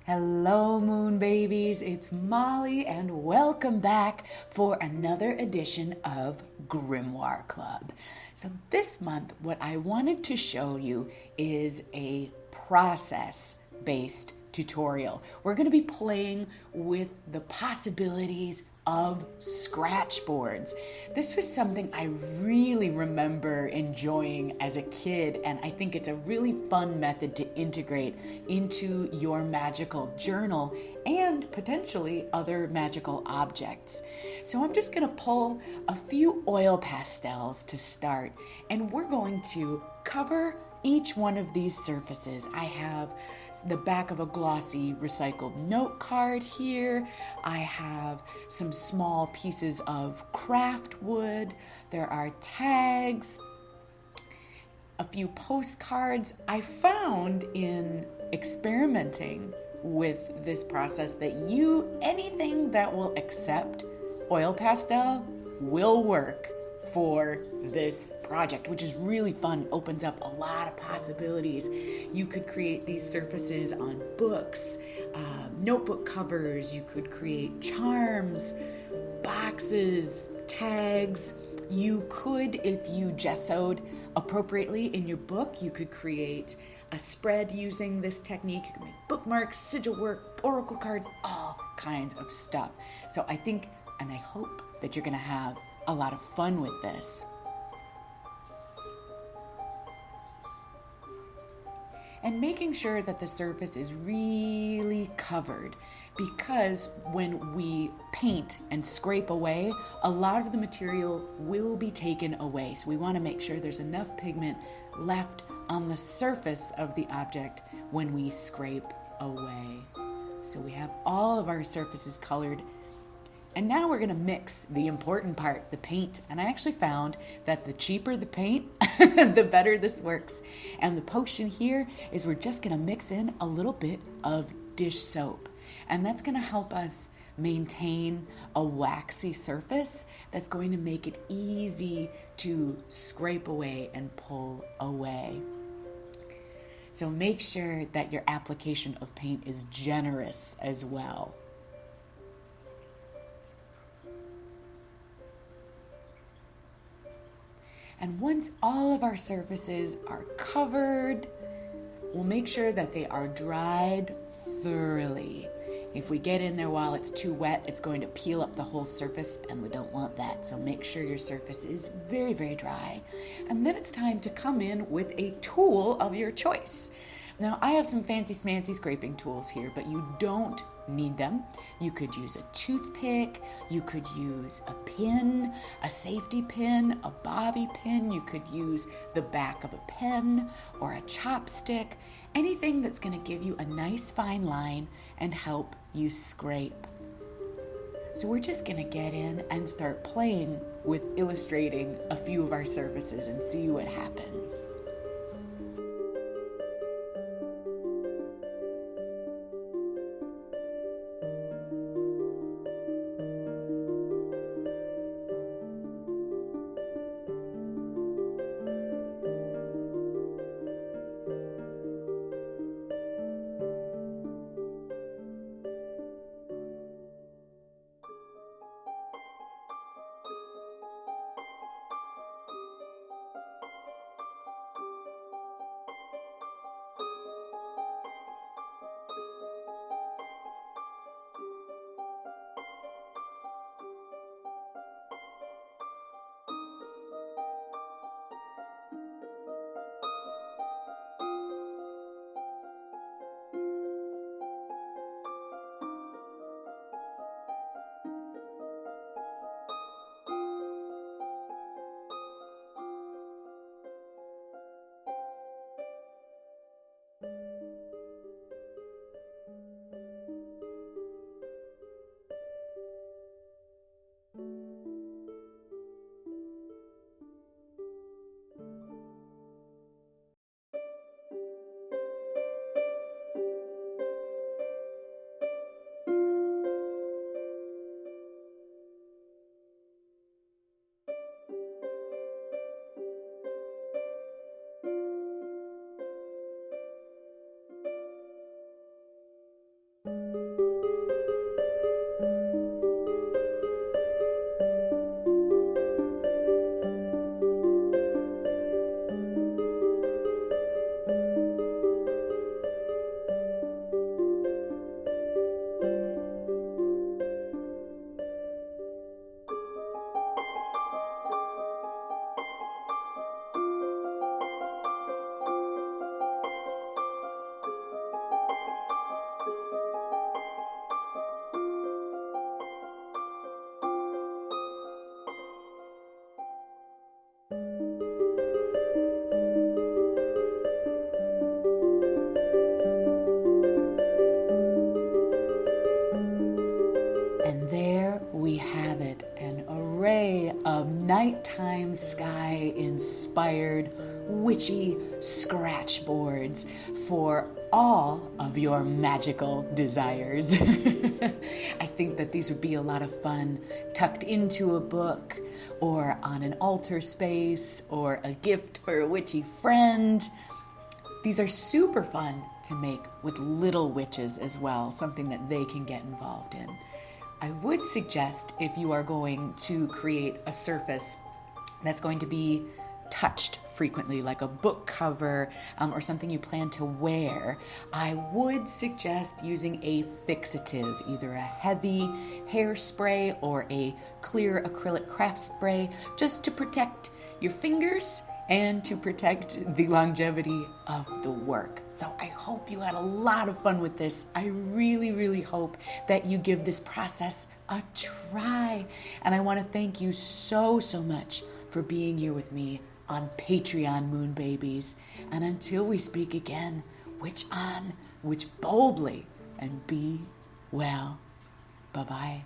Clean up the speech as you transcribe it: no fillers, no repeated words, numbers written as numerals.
Hello, Moon Babies. It's Molly, and welcome back for another edition of Grimoire Club. So, this month, what I wanted to show you is a process based tutorial. We're going to be playing with the possibilities of Scratchboards. This was something I really remember enjoying as a kid, and I think it's a really fun method to integrate into your magical journal and potentially other magical objects. So I'm just going to pull a few oil pastels to start, and we're going to cover each one of these surfaces. I have the back of a glossy recycled note card here. I have some small pieces of craft wood. There are tags, a few postcards. I found in experimenting with this process that anything that will accept oil pastel will work for this project, which is really fun. Opens up a lot of possibilities. You could create these surfaces on books, notebook covers. You could create charms, boxes, tags. You could, if you gessoed appropriately in your book, you could create a spread using this technique. You can make bookmarks, sigil work, oracle cards, all kinds of stuff. So I think, and I hope that you're going to have a lot of fun with this. And making sure that the surface is really covered, because when we paint and scrape away, a lot of the material will be taken away. So we want to make sure there's enough pigment left on the surface of the object when we scrape away. So we have all of our surfaces colored. And now we're going to mix the important part, the paint. And I actually found that the cheaper the paint, the better this works. And the potion here is we're just going to mix in a little bit of dish soap. And that's going to help us maintain a waxy surface that's going to make it easy to scrape away and pull away. So make sure that your application of paint is generous as well. And once all of our surfaces are covered, we'll make sure that they are dried thoroughly. If we get in there while it's too wet, it's going to peel up the whole surface, and we don't want that. So make sure your surface is very, very dry. And then it's time to come in with a tool of your choice. Now, I have some fancy smancy scraping tools here, but you don't need them. You could use a toothpick, you could use a pin, a safety pin, a bobby pin, you could use the back of a pen or a chopstick, anything that's going to give you a nice fine line and help you scrape. So we're just going to get in and start playing with illustrating a few of our surfaces and see what happens. of nighttime sky inspired witchy scratchboards for all of your magical desires. I think that these would be a lot of fun tucked into a book or on an altar space or a gift for a witchy friend. These are super fun to make with little witches as well, something that they can get involved in. I would suggest, if you are going to create a surface that's going to be touched frequently, like a book cover or something you plan to wear, I would suggest using a fixative, either a heavy hairspray or a clear acrylic craft spray, just to protect your fingers and to protect the longevity of the work. So I hope you had a lot of fun with this. I really, really hope that you give this process a try. And I want to thank you so, so much for being here with me on Patreon, Moon Babies. And until we speak again, witch on, witch boldly, and be well. Bye-bye.